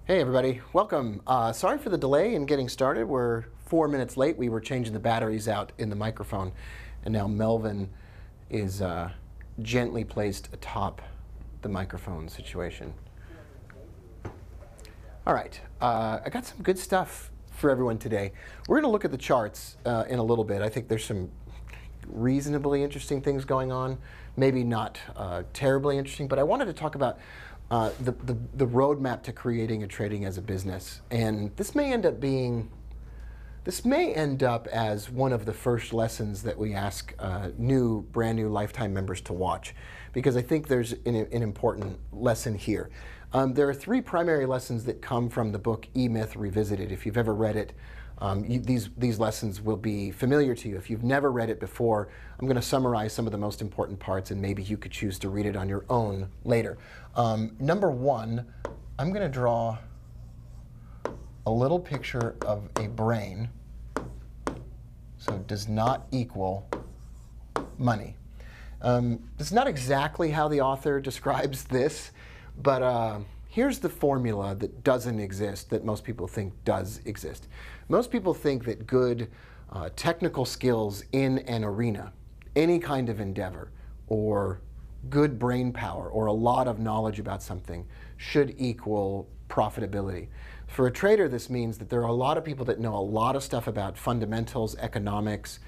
Hey everybody, welcome. Sorry for the delay in getting started. We're 4 minutes late. We were changing the batteries out in the microphone, and now Melvin is gently placed atop the microphone situation. All right, I got some good stuff for everyone today. We're going to look at the charts in a little bit. I think there's some reasonably interesting things going on, maybe not terribly interesting, but I wanted to talk about the roadmap to creating and trading as a business. And this may end up as one of the first lessons that we ask brand new lifetime members to watch, because I think there's an important lesson here. There are three primary lessons that come from the book E-Myth Revisited. If you've ever read it, these lessons will be familiar to you. If you've never read it before, I'm going to summarize some of the most important parts, and maybe you could choose to read it on your own later. Number one, I'm going to draw a little picture of a brain. So it does not equal money. It's not exactly how the author describes this, but here's the formula that doesn't exist that most people think does exist. Most people think that good technical skills in an arena, any kind of endeavor, or good brain power, or a lot of knowledge about something should equal profitability. For a trader, this means that there are a lot of people that know a lot of stuff about fundamentals, economics,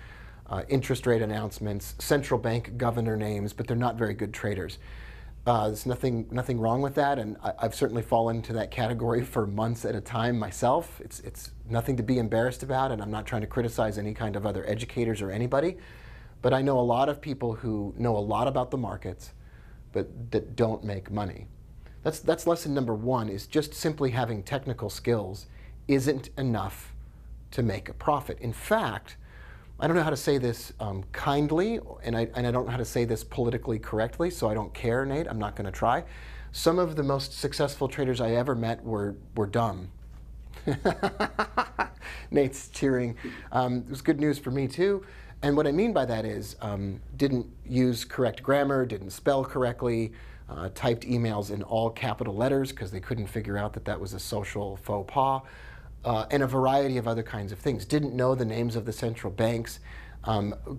interest rate announcements, central bank governor names, but they're not very good traders. There's nothing wrong with that, and I've certainly fallen into that category for months at a time myself. It's nothing to be embarrassed about, and I'm not trying to criticize any kind of other educators or anybody, but I know a lot of people who know a lot about the markets, but that don't make money. That's lesson number one, is just simply having technical skills isn't enough to make a profit. In fact, I don't know how to say this kindly, and I don't know how to say this politically correctly, so I don't care, Nate. I'm not going to try. Some of the most successful traders I ever met were dumb. Nate's cheering. It was good news for me, too. And what I mean by that is didn't use correct grammar, didn't spell correctly, typed emails in all capital letters because they couldn't figure out that that was a social faux pas. And a variety of other kinds of things. Didn't know the names of the central banks,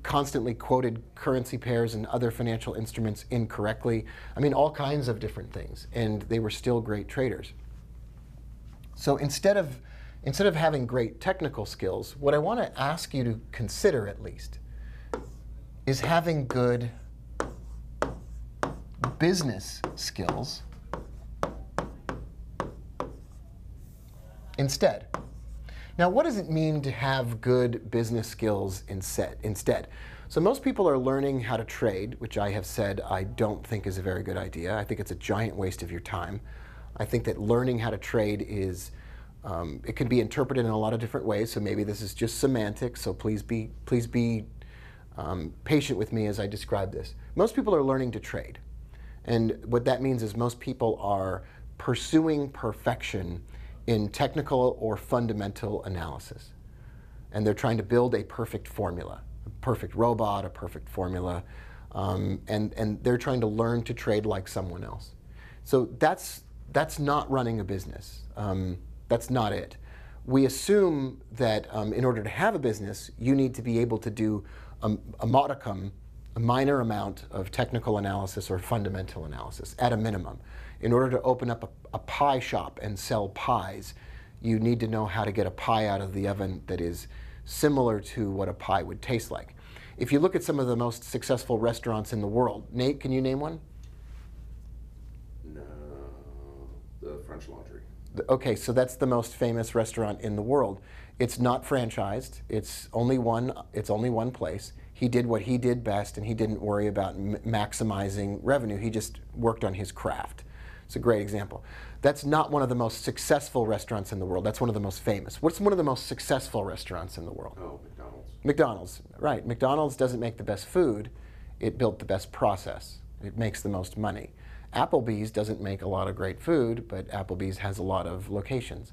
constantly quoted currency pairs and other financial instruments incorrectly. I mean, all kinds of different things, and they were still great traders. So instead of having great technical skills, what I want to ask you to consider, at least, is having good business skills instead. Now, what does it mean to have good business skills instead? So most people are learning how to trade, which I have said I don't think is a very good idea. I think it's a giant waste of your time. I think that learning how to trade is, it can be interpreted in a lot of different ways, so maybe this is just semantics, so please be patient with me as I describe this. Most people are learning to trade. And what that means is most people are pursuing perfection in technical or fundamental analysis. And they're trying to build a perfect formula, a perfect robot, a perfect formula, and they're trying to learn to trade like someone else. So that's not running a business. That's not it. We assume that in order to have a business, you need to be able to do a modicum, a minor amount of technical analysis or fundamental analysis at a minimum. In order to open up a pie shop and sell pies, you need to know how to get a pie out of the oven that is similar to what a pie would taste like. If you look at some of the most successful restaurants in the world, Nate, can you name one? No, the French Laundry. Okay, so that's the most famous restaurant in the world. It's not franchised. It's only one place. He did what he did best, and he didn't worry about maximizing revenue. He just worked on his craft. It's a great example. That's not one of the most successful restaurants in the world. That's one of the most famous. What's one of the most successful restaurants in the world? Oh, McDonald's. McDonald's, right. McDonald's doesn't make the best food. It built the best process. It makes the most money. Applebee's doesn't make a lot of great food, but Applebee's has a lot of locations.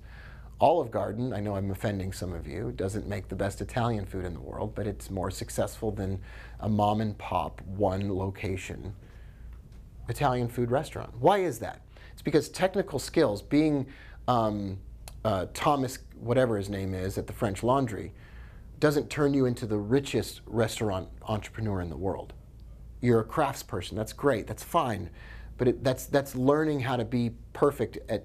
Olive Garden, I know I'm offending some of you, doesn't make the best Italian food in the world, but it's more successful than a mom and pop, one location Italian food restaurant. Why is that? It's because technical skills, being Thomas, whatever his name is, at the French Laundry, doesn't turn you into the richest restaurant entrepreneur in the world. You're a craftsperson. That's great. That's fine. But that's learning how to be perfect at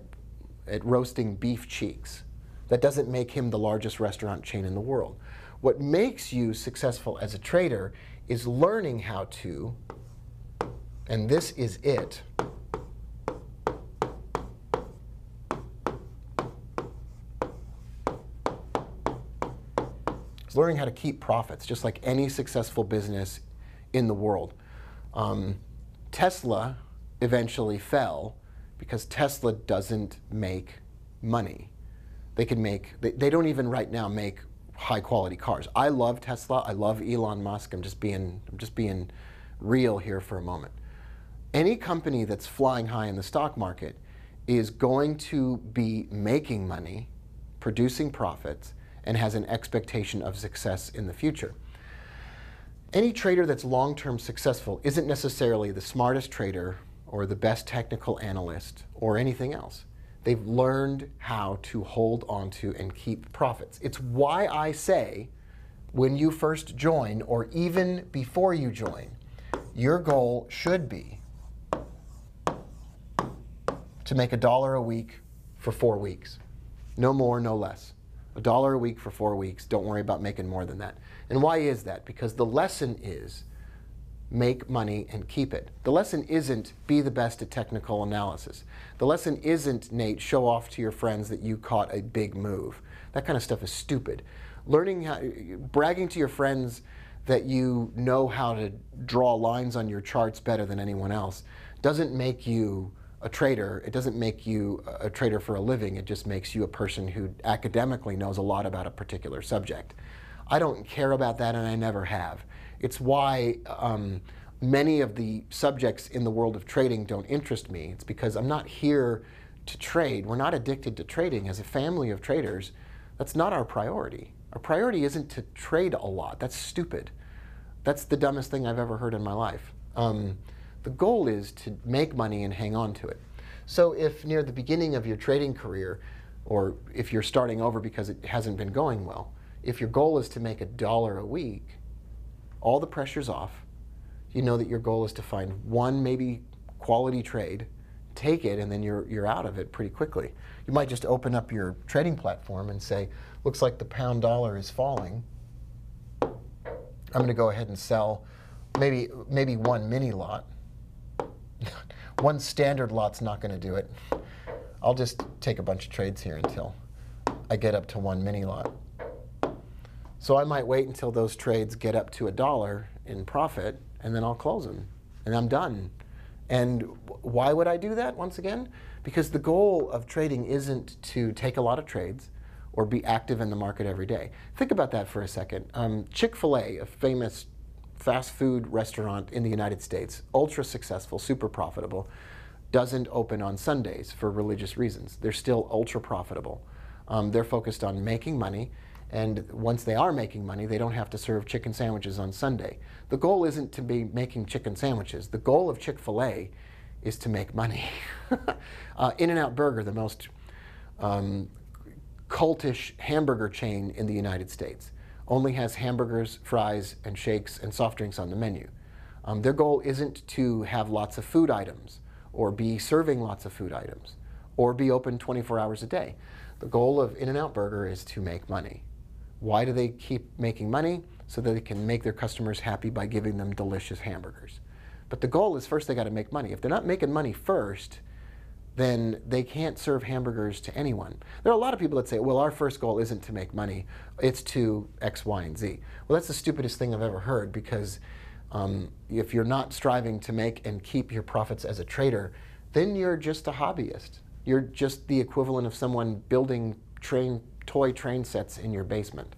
roasting beef cheeks. That doesn't make him the largest restaurant chain in the world. What makes you successful as a trader is learning how to, and this is it, is learning how to keep profits, just like any successful business in the world. Tesla eventually fell because Tesla doesn't make money. They don't even right now make high quality cars. I love Tesla. I love Elon Musk. I'm just being real here for a moment. Any company that's flying high in the stock market is going to be making money, producing profits, and has an expectation of success in the future. Any trader that's long-term successful isn't necessarily the smartest trader or the best technical analyst or anything else. They've learned how to hold onto and keep profits. It's why I say when you first join, or even before you join, your goal should be to make $1 a week for 4 weeks. No more, no less. $1 a week for 4 weeks. Don't worry about making more than that. And why is that? Because the lesson is make money and keep it. The lesson isn't be the best at technical analysis. The lesson isn't, Nate, show off to your friends that you caught a big move. That kind of stuff is stupid. Bragging to your friends that you know how to draw lines on your charts better than anyone else doesn't make you a trader. It doesn't make you a trader for a living. It just makes you a person who academically knows a lot about a particular subject. I don't care about that, and I never have. It's why many of the subjects in the world of trading don't interest me. It's because I'm not here to trade. We're not addicted to trading. As a family of traders, that's not our priority. Our priority isn't to trade a lot. That's stupid. That's the dumbest thing I've ever heard in my life. The goal is to make money and hang on to it. So if near the beginning of your trading career, or if you're starting over because it hasn't been going well, if your goal is to make $1 a week, all the pressure's off. You know that your goal is to find one maybe quality trade, take it, and then you're out of it pretty quickly. You might just open up your trading platform and say, looks like the pound dollar is falling. I'm going to go ahead and sell maybe one mini lot. One standard lot's not going to do it. I'll just take a bunch of trades here until I get up to one mini lot. So I might wait until those trades get up to $1 in profit, and then I'll close them, and I'm done. And why would I do that, once again? Because the goal of trading isn't to take a lot of trades or be active in the market every day. Think about that for a second. Chick-fil-A, a famous fast food restaurant in the United States, ultra successful, super profitable, doesn't open on Sundays for religious reasons. They're still ultra profitable. They're focused on making money. And once they are making money, they don't have to serve chicken sandwiches on Sunday. The goal isn't to be making chicken sandwiches. The goal of Chick-fil-A is to make money. In-N-Out Burger, the most cultish hamburger chain in the United States, only has hamburgers, fries, and shakes and soft drinks on the menu. Their goal isn't to have lots of food items or be serving lots of food items or be open 24 hours a day. The goal of In-N-Out Burger is to make money. Why do they keep making money? So that they can make their customers happy by giving them delicious hamburgers. But the goal is first they got to make money. If they're not making money first, then they can't serve hamburgers to anyone. There are a lot of people that say, well, our first goal isn't to make money, it's to X, Y, and Z. Well, that's the stupidest thing I've ever heard, because if you're not striving to make and keep your profits as a trader, then you're just a hobbyist. You're just the equivalent of someone building toy train sets in your basement.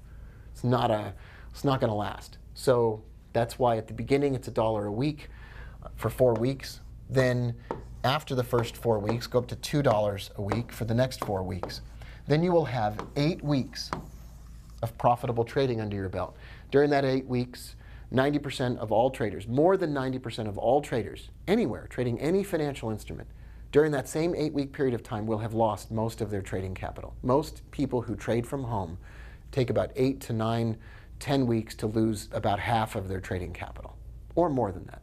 It's not going to last. So that's why at the beginning it's $1 a week for 4 weeks. Then after the first 4 weeks, go up to $2 a week for the next 4 weeks. Then you will have 8 weeks of profitable trading under your belt. During that 8 weeks, 90% of all traders, more than 90% of all traders anywhere trading any financial instrument, during that same 8-week period of time will have lost most of their trading capital. Most people who trade from home take about 8 to 9, 10 weeks to lose about half of their trading capital, or more than that.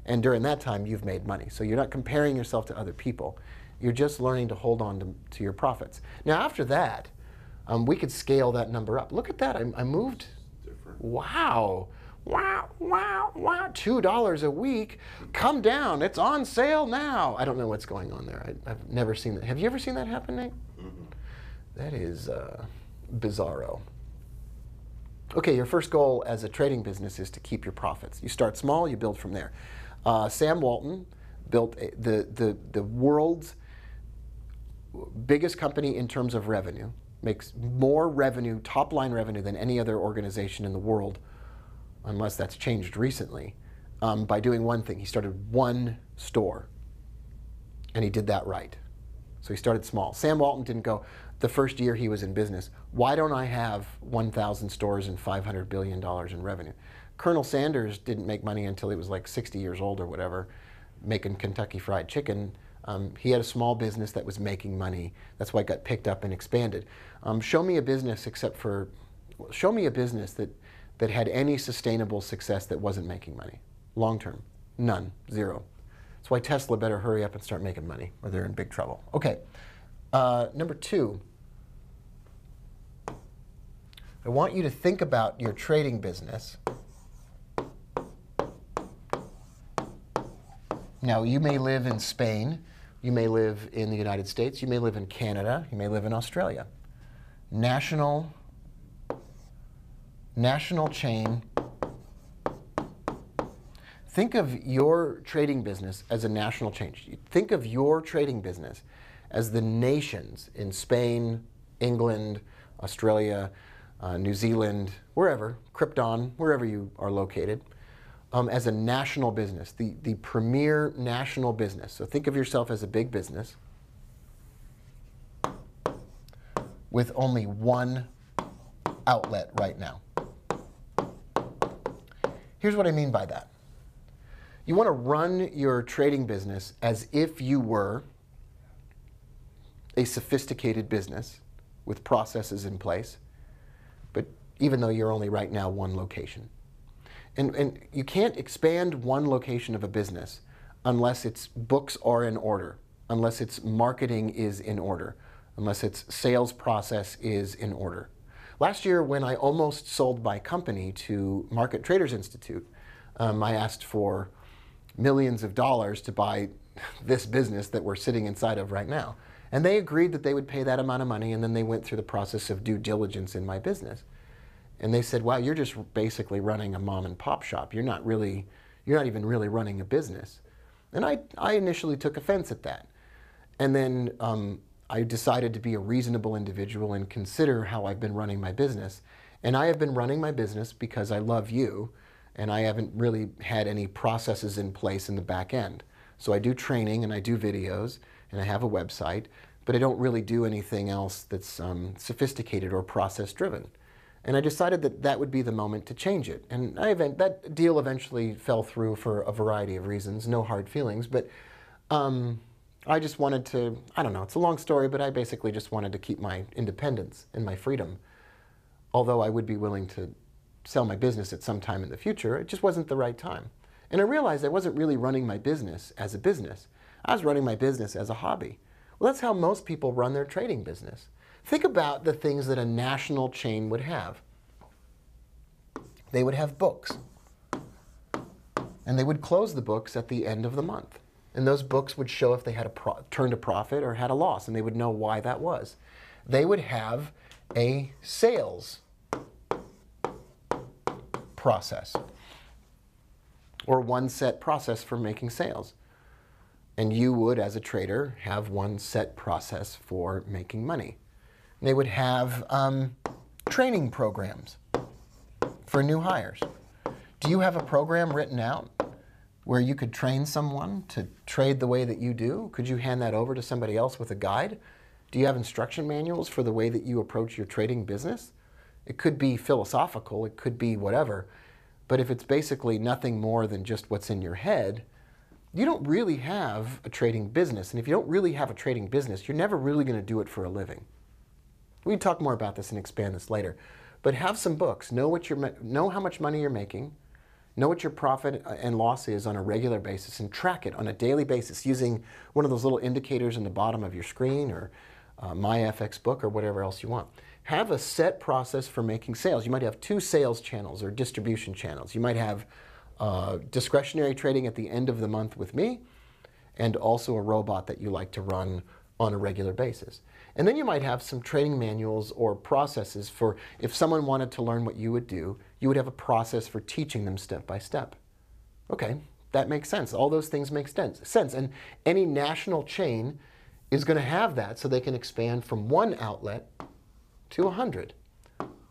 And during that time, you've made money. So you're not comparing yourself to other people. You're just learning to hold on to your profits. Now, after that, we could scale that number up. Look at that. I moved. Different. Wow. Wow, wow, wow. $2 a week. Come down. It's on sale now. I don't know what's going on there. I've never seen that. Have you ever seen that happen, Nate? Mm-hmm. That is bizarro. Okay, your first goal as a trading business is to keep your profits. You start small, you build from there. Sam Walton built the world's biggest company in terms of revenue, makes more revenue, top line revenue, than any other organization in the world, unless that's changed recently, by doing one thing. He started one store, and he did that right. So he started small. Sam Walton didn't go, the first year he was in business, why don't I have 1,000 stores and $500 billion in revenue? Colonel Sanders didn't make money until he was like 60 years old or whatever, making Kentucky Fried Chicken. He had a small business that was making money. That's why it got picked up and expanded. Show me a business that had any sustainable success that wasn't making money. Long term, none, zero. That's why Tesla better hurry up and start making money, or they're in big trouble. Okay, number 2. I want you to think about your trading business. Now, you may live in Spain, you may live in the United States, you may live in Canada, you may live in Australia. National chain. Think of your trading business as a national chain. Think of your trading business as the nations in Spain, England, Australia, New Zealand, wherever, Krypton, wherever you are located, as a national business, the premier national business. So think of yourself as a big business with only one outlet right now. Here's what I mean by that. You want to run your trading business as if you were a sophisticated business with processes in place, but even though you're only right now one location. And you can't expand one location of a business unless its books are in order, unless its marketing is in order, unless its sales process is in order. Last year, when I almost sold my company to Market Traders Institute, I asked for millions of dollars to buy this business that we're sitting inside of right now. And they agreed that they would pay that amount of money, and then they went through the process of due diligence in my business. And they said, wow, you're just basically running a mom and pop shop. You're not even really running a business. And I initially took offense at that. And then I decided to be a reasonable individual and consider how I've been running my business. And I have been running my business because I love you, and I haven't really had any processes in place in the back end. So I do training and I do videos and I have a website, but I don't really do anything else that's sophisticated or process driven. And I decided that that would be the moment to change it. And that deal eventually fell through for a variety of reasons, no hard feelings, but I just wanted to, I don't know, it's a long story, but I basically just wanted to keep my independence and my freedom. Although I would be willing to sell my business at some time in the future, it just wasn't the right time. And I realized I wasn't really running my business as a business. I was running my business as a hobby. Well, that's how most people run their trading business. Think about the things that a national chain would have. They would have books. And they would close the books at the end of the month. And those books would show if they had turned a profit or had a loss, and they would know why that was. They would have a sales process, or one set process for making sales. And you would, as a trader, have one set process for making money. They would have training programs for new hires. Do you have a program written out where you could train someone to trade the way that you do? Could you hand that over to somebody else with a guide? Do you have instruction manuals for the way that you approach your trading business? It could be philosophical, it could be whatever, but if it's basically nothing more than just what's in your head, you don't really have a trading business. And if you don't really have a trading business, you're never really going to do it for a living. We can talk more about this and expand this later. But have some books. Know how much money you're making. Know what your profit and loss is on a regular basis and track it on a daily basis using one of those little indicators in the bottom of your screen or MyFX book or whatever else you want. Have a set process for making sales. You might have 2 sales channels or distribution channels. You might have discretionary trading at the end of the month with me and also a robot that you like to run on a regular basis. And then you might have some training manuals or processes for if someone wanted to learn what you would do, you would have a process for teaching them step by step. Okay, that makes sense. All those things make sense. And any national chain is going to have that so they can expand from 1 outlet to 100.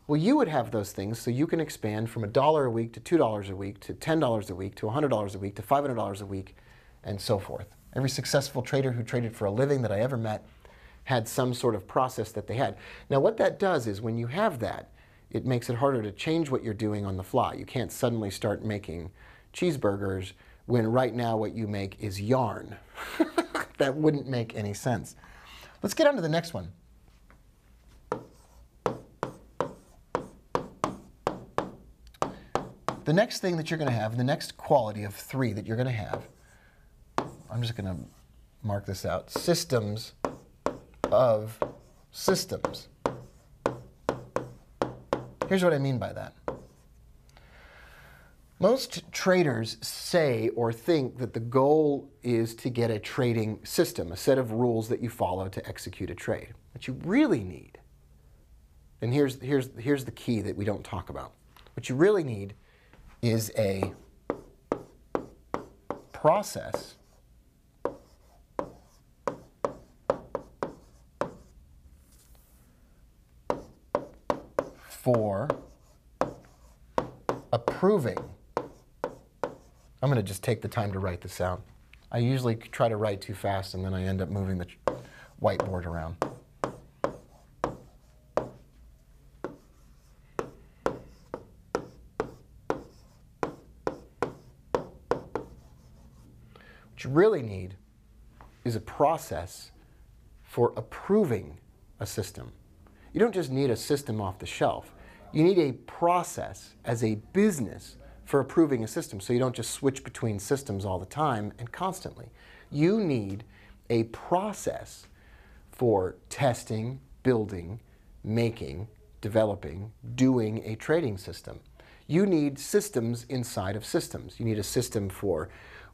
Well, you would have those things so you can expand from $1 a week to $2 a week to $10 a week to $100 a week to $500 a week and so forth. Every successful trader who traded for a living that I ever met had some sort of process that they had. Now what that does is when you have that, it makes it harder to change what you're doing on the fly. You can't suddenly start making cheeseburgers when right now what you make is yarn. That wouldn't make any sense. Let's get on to the next one. The next thing that you're going to have, the next quality of 3 that you're going to have, I'm just going to mark this out, systems of systems. Here's what I mean by that. Most traders say or think that the goal is to get a trading system, a set of rules that you follow to execute a trade. What you really need, and here's the key that we don't talk about. What you really need is a process for approving. I'm going to just take the time to write this out. I usually try to write too fast and then I end up moving the whiteboard around. What you really need is a process for approving a system. You don't just need a system off the shelf. You need a process as a business for approving a system so you don't just switch between systems all the time and constantly. You need a process for testing, building, making, developing, doing a trading system. You need systems inside of systems. You need a system for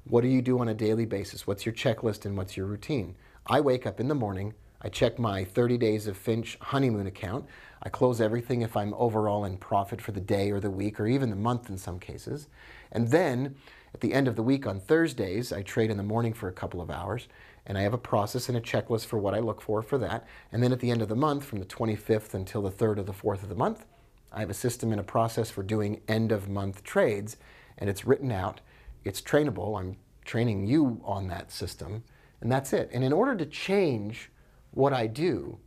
what do you do on a daily basis? What's your checklist and what's your routine? I wake up in the morning, I check my 30 days of Finch honeymoon account. I close everything if I'm overall in profit for the day or the week or even the month in some cases. And then at the end of the week on Thursdays, I trade in the morning for a couple of hours and I have a process and a checklist for what I look for that. And then at the end of the month, from the 25th until the 3rd or the 4th of the month, I have a system and a process for doing end of month trades, and it's written out, it's trainable, I'm training you on that system, and that's it. And in order to change what I do,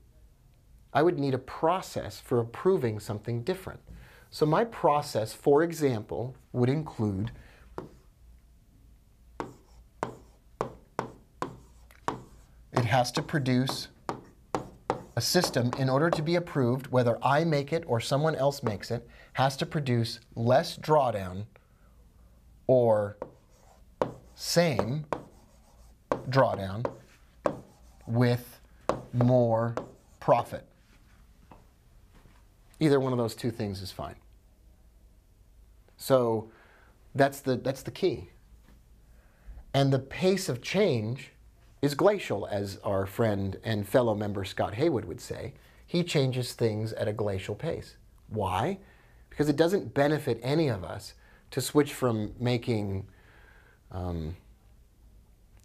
I would need a process for approving something different. So my process, for example, would include it has to produce a system in order to be approved, whether I make it or someone else makes it, has to produce less drawdown or same drawdown with more profit. Either one of those two things is fine. So that's the key. And the pace of change is glacial, as our friend and fellow member Scott Haywood would say. He changes things at a glacial pace. Why? Because it doesn't benefit any of us to switch from making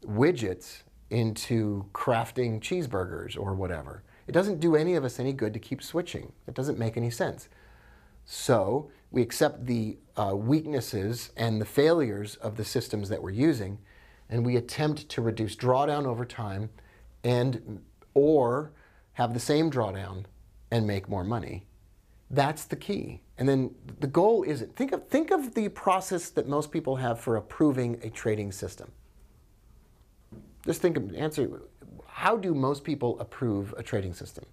widgets into crafting cheeseburgers or whatever. It doesn't do any of us any good to keep switching. It doesn't make any sense. So we accept the weaknesses and the failures of the systems that we're using, and we attempt to reduce drawdown over time and or have the same drawdown and make more money. That's the key. And then the goal isn't, think of the process that most people have for approving a trading system. Just answer, how do most people approve a trading system?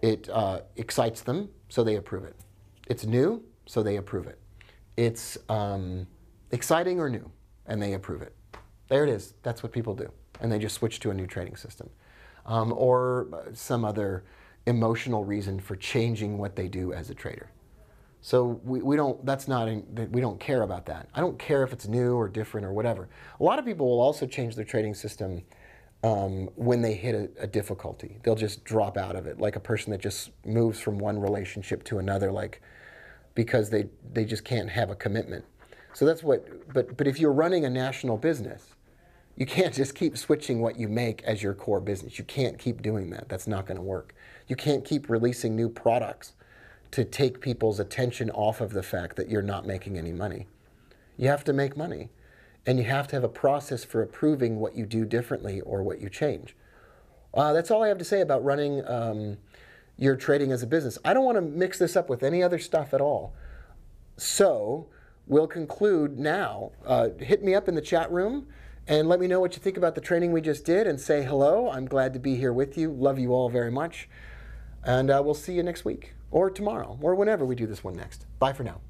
It excites them, so they approve it. It's new, so they approve it. It's exciting or new, and they approve it. There it is. That's what people do. And they just switch to a new trading system. Or some other emotional reason for changing what they do as a trader. So we don't care about that. I don't care if it's new or different or whatever. A lot of people will also change their trading system when they hit a difficulty. They'll just drop out of it, like a person that just moves from one relationship to another, like because they just can't have a commitment. So that's what, but if you're running a national business, you can't just keep switching what you make as your core business. You can't keep doing that. That's not going to work. You can't keep releasing new products to take people's attention off of the fact that you're not making any money. You have to make money. And you have to have a process for approving what you do differently or what you change. That's all I have to say about running your trading as a business. I don't want to mix this up with any other stuff at all. So we'll conclude now. Hit me up in the chat room and let me know what you think about the training we just did and say hello. I'm glad to be here with you. Love you all very much. And we'll see you next week or tomorrow or whenever we do this one next. Bye for now.